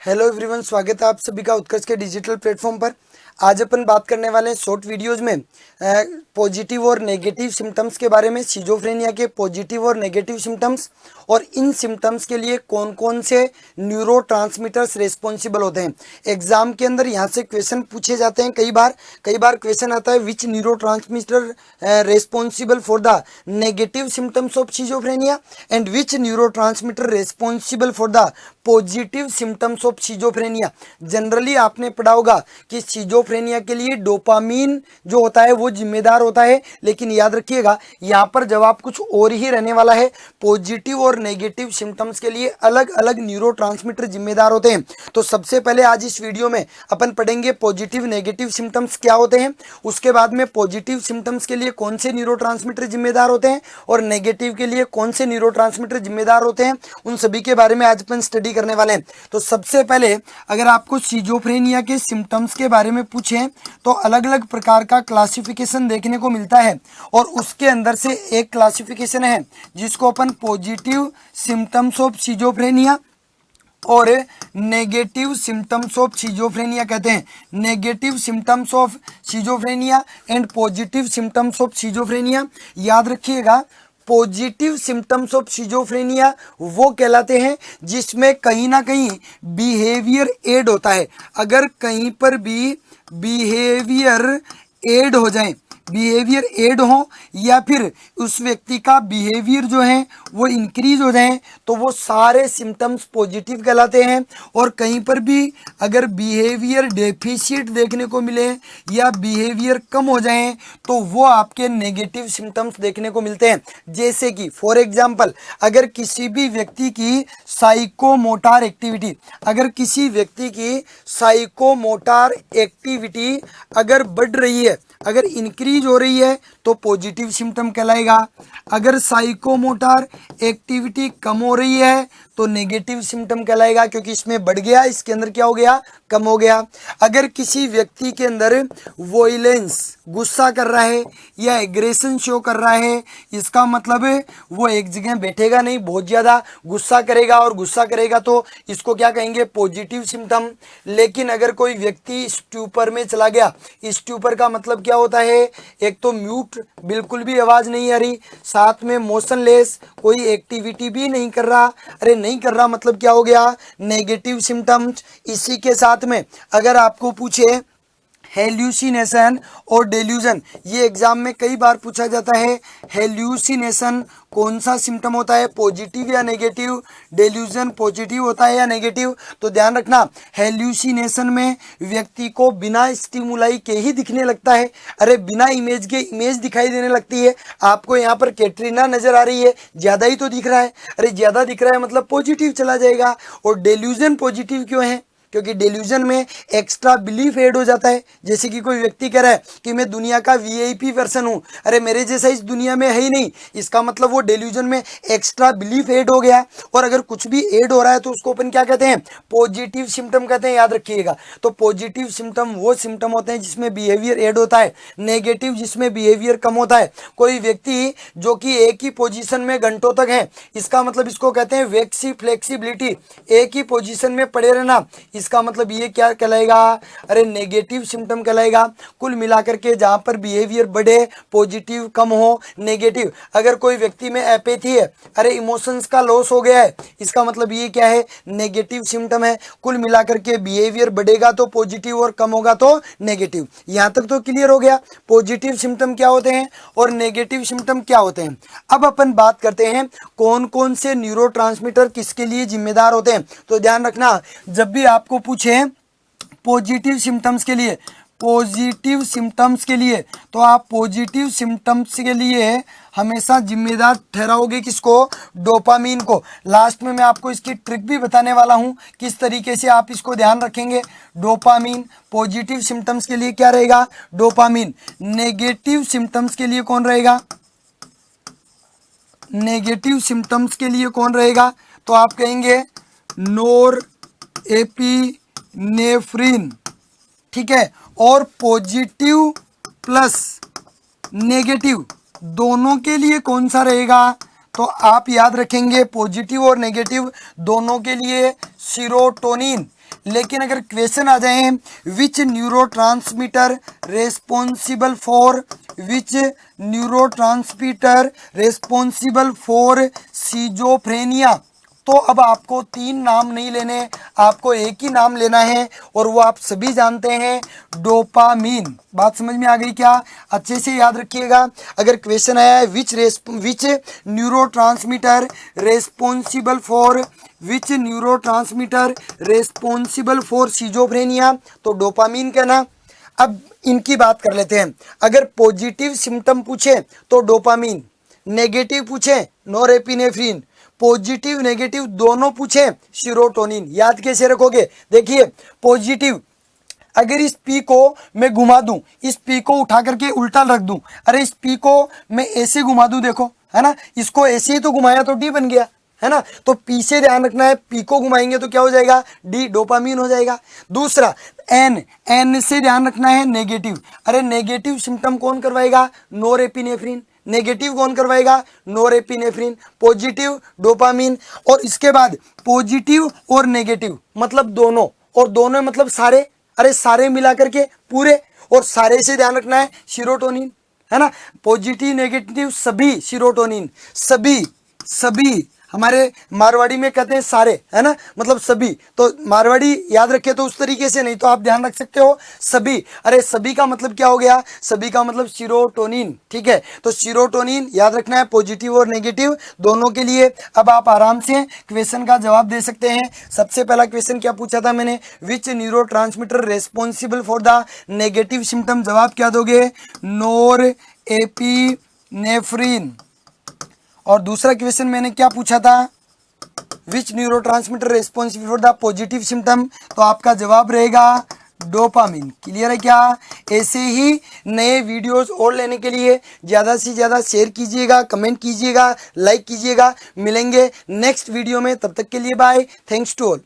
Hello everyone, स्वागत है आप सभी का उत्कर्ष के डिजिटल प्लेटफॉर्म पर। आज अपन बात करने वाले हैं शॉर्ट वीडियोज में पॉजिटिव और नेगेटिव सिम्टम्स के बारे में, सिजोफ्रेनिया के पॉजिटिव और नेगेटिव सिम्टम्स, और इन सिम्टम्स के लिए कौन कौन से न्यूरोट्रांसमीटर्स रिस्पॉन्सिबल होते हैं। एग्जाम के अंदर यहाँ से क्वेश्चन पूछे जाते हैं कई बार क्वेश्चन आता है which neurotransmitter responsible for the negative symptoms of schizophrenia and which neurotransmitter responsible for the positive symptoms of schizophrenia. Generally आपने पढ़ा होगा कि सिजोफ्रेनिया के लिए डोपामीन जो होता है वो जिम्मेदार होता है, लेकिन याद रखिएगा यहाँ पर जवाब कुछ और ही रहने वाला है। पॉजिटिव और नेगेटिव सिम्टम्स के लिए अलग अलग न्यूरोट्रांसमीटर जिम्मेदार होते हैं। तो सबसे पहले आज इस वीडियो में अपन पढ़ेंगे पॉजिटिव नेगेटिव सिम्टम्स क्या होते हैं, उसके बाद में पॉजिटिव सिम्टम्स के लिए कौन से न्यूरोट्रांसमीटर जिम्मेदार होते हैं और नेगेटिव के लिए कौन से न्यूरोट्रांसमीटर जिम्मेदार होते हैं, उन सभी के बारे में आज अपन स्टडी करने वाले हैं। तो सबसे पहले अगर आपको सिजोफ्रेनिया के सिम्टम्स के बारे में पूछें तो अलग अलग प्रकार का क्लासिफिकेशन देखने को मिलता है, और उसके अंदर से एक क्लासिफिकेशन है जिसको अपन पॉजिटिव सिम्टम्स ऑफ सिजोफ्रेनिया और नेगेटिव सिम्टम्स ऑफ सिजोफ्रेनिया कहते हैं। Negative symptoms of schizophrenia and positive symptoms of schizophrenia. याद रखिएगा, पॉजिटिव सिम्टम्स ऑफ सिजोफ्रेनिया वो कहलाते हैं जिसमें कहीं ना कहीं बिहेवियर एड होता है। अगर कहीं पर भी बिहेवियर एड हो जाए, बिहेवियर एड हो या फिर उस व्यक्ति का बिहेवियर जो है वो इंक्रीज हो जाए तो वो सारे सिम्टम्स पॉजिटिव कहलाते हैं। और कहीं पर भी अगर बिहेवियर डेफिशिएट देखने को मिले या बिहेवियर कम हो जाए तो वो आपके नेगेटिव सिम्टम्स देखने को मिलते हैं। जैसे कि फॉर एग्जांपल, अगर किसी भी व्यक्ति की साइकोमोटर एक्टिविटी, अगर किसी व्यक्ति की साइकोमोटर एक्टिविटी अगर बढ़ रही है, अगर इंक्रीज हो रही है तो पॉजिटिव सिम्टम कहलाएगा। अगर साइकोमोटर एक्टिविटी कम हो रही है तो नेगेटिव सिम्टम कहलाएगा, क्योंकि इसमें बढ़ गया, इसके अंदर क्या हो गया, कम हो गया। अगर किसी व्यक्ति के अंदर वॉयलेंस, गुस्सा कर रहा है या एग्रेशन शो कर रहा है, इसका मतलब है वो एक जगह बैठेगा नहीं, बहुत ज़्यादा गुस्सा करेगा, और गुस्सा करेगा तो इसको क्या कहेंगे, पॉजिटिव सिम्टम। लेकिन अगर कोई व्यक्ति स्ट्यूपर में चला गया, स्ट्यूपर का मतलब क्या होता है, एक तो म्यूट, बिल्कुल भी आवाज़ नहीं आ रही, साथ में मोशनलेस, कोई एक्टिविटी भी नहीं कर रहा। अरे नहीं कर रहा मतलब क्या हो गया, नेगेटिव सिम्टम्स। इसी के साथ में अगर आपको पूछे हेल्यूसिनेशन और डेल्यूजन, ये एग्जाम में कई बार पूछा जाता है। हेल्यूसिनेशन कौन सा सिम्टम होता है, पॉजिटिव या नेगेटिव, डेल्यूजन पॉजिटिव होता है या नेगेटिव। तो ध्यान रखना, हेल्यूसिनेशन में व्यक्ति को बिना स्टिमुलाई के ही दिखने लगता है। अरे बिना इमेज के इमेज दिखाई देने लगती है। आपको यहाँ पर कैटरीना नजर आ रही है, ज़्यादा ही तो दिख रहा है, अरे ज़्यादा दिख रहा है मतलब पॉजिटिव चला जाएगा। और डेल्यूजन पॉजिटिव क्यों है, क्योंकि डेल्यूजन में एक्स्ट्रा बिलीफ ऐड हो जाता है। जैसे कि कोई व्यक्ति कह रहा है कि मैं दुनिया का वीआईपी पर्सन हूँ, अरे मेरे जैसा इस दुनिया में है ही नहीं, इसका मतलब वो डेल्यूजन में एक्स्ट्रा बिलीफ ऐड हो गया। और अगर कुछ भी ऐड हो रहा है तो उसको अपन क्या कहते हैं, पॉजिटिव सिम्टम कहते हैं, याद रखिएगा। तो पॉजिटिव सिम्टम वो सिम्टम होते हैं जिसमें बिहेवियर ऐड होता है, नेगेटिव जिसमें बिहेवियर कम होता है। कोई व्यक्ति जो कि एक ही पोजिशन में घंटों तक है, इसका मतलब इसको कहते हैं वेक्सी फ्लेक्सिबिलिटी, एक ही पोजिशन में पड़े रहना, इसका मतलब ये क्या कहलाएगा, अरे नेगेटिव सिम्टम कहलाएगा। कुल मिलाकर के जहां पर बिहेवियर बढ़े, पॉजिटिव कम हो, नेगेटिव। अगर कोई व्यक्ति में एपैथी है, अरे इमोशंस का लॉस हो गया है, इसका मतलब ये क्या है, नेगेटिव सिम्टम है। कुल मिलाकर के बिहेवियर बढ़ेगा तो पॉजिटिव और कम होगा तो नेगेटिव। यहां तक तो क्लियर हो गया पॉजिटिव सिम्टम क्या होते हैं और नेगेटिव सिम्टम क्या होते हैं। अब अपन बात करते हैं कौन कौन से न्यूरोट्रांसमीटर किसके लिए जिम्मेदार होते हैं। तो ध्यान रखना, जब भी आपको पूछे पॉजिटिव सिम्टम्स के लिए, पॉजिटिव सिम्टम्स के लिए, तो आप पॉजिटिव सिम्टम्स के लिए हमेशा जिम्मेदार ठहराओगे किसको, डोपामीन को। लास्ट में मैं आपको इसकी ट्रिक भी बताने वाला हूं, किस तरीके से आप इसको ध्यान रखेंगे। डोपामीन पॉजिटिव सिम्टम्स के लिए क्या रहेगा, डोपामीन। नेगेटिव सिम्टम्स के लिए कौन रहेगा, नेगेटिव सिम्टम्स के लिए कौन रहेगा, तो आप कहेंगे नोर एपिनेफ्रिन, ठीक है। और पॉजिटिव प्लस नेगेटिव दोनों के लिए कौन सा रहेगा, तो आप याद रखेंगे पॉजिटिव और नेगेटिव दोनों के लिए सीरोटोनिन। लेकिन अगर क्वेश्चन आ जाए विच न्यूरोट्रांसमीटर रेस्पॉन्सिबल फॉर सीजोफ्रेनिया, तो अब आपको 3 नाम नहीं लेने, आपको एक ही नाम लेना है और वो आप सभी जानते हैं, डोपामीन। बात समझ में आ गई क्या? अच्छे से याद रखिएगा। अगर क्वेश्चन आया है which neurotransmitter responsible for schizophrenia, तो डोपामीन कहना। अब इनकी बात कर लेते हैं। अगर पॉजिटिव सिम्टम पूछे तो डोपामीन, नेगेटिव पूछे नोरेपिनेफ्रिन, पॉजिटिव नेगेटिव दोनों पूछे सीरोटोनिन। याद कैसे रखोगे? देखिए पॉजिटिव, अगर इस पी को मैं घुमा दूं, इस पी को उठा करके उल्टा रख दूं, अरे इस पी को मैं ऐसे घुमा दूं, देखो है ना, इसको ऐसे ही तो घुमाया तो डी बन गया, है ना। तो पी से ध्यान रखना है, पी को घुमाएंगे तो क्या हो जाएगा? डी, डोपामीन हो जाएगा। दूसरा एन से ध्यान रखना है, नेगेटिव। अरे नेगेटिव सिम्टम कौन करवाएगा? नोरेपिनेफ्रिन। नेगेटिव कौन करवाएगा? नोरेपिनेफ्रिन। Positive dopamine. और इसके बाद पॉजिटिव और नेगेटिव मतलब दोनों, और दोनों मतलब सारे, अरे सारे मिला करके पूरे, और सारे से ध्यान रखना है सीरोटोनिन, है ना। पॉजिटिव नेगेटिव सभी सीरोटोनिन, सभी हमारे मारवाड़ी में कहते हैं सारे, है ना, मतलब सभी। तो मारवाड़ी याद रखे तो उस तरीके से, नहीं तो आप ध्यान रख सकते हो सभी। अरे सभी का मतलब क्या हो गया? सभी का मतलब सीरोटोनिन, ठीक है। तो सीरोटोनिन याद रखना है, पॉजिटिव और नेगेटिव दोनों के लिए। अब आप आराम से क्वेश्चन का जवाब दे सकते हैं। सबसे पहला क्वेश्चन क्या पूछा था मैंने? Which neurotransmitter responsible for the negative symptom? जवाब क्या दोगे? नोरेपिनेफ्रिन। और दूसरा क्वेश्चन मैंने क्या पूछा था? Which neurotransmitter responsible for the positive symptom? तो आपका जवाब रहेगा डोपामिन। क्लियर है क्या? ऐसे ही नए वीडियोस और लेने के लिए ज़्यादा से ज़्यादा शेयर कीजिएगा, कमेंट कीजिएगा, लाइक कीजिएगा। मिलेंगे नेक्स्ट वीडियो में, तब तक के लिए बाय। Thanks to all.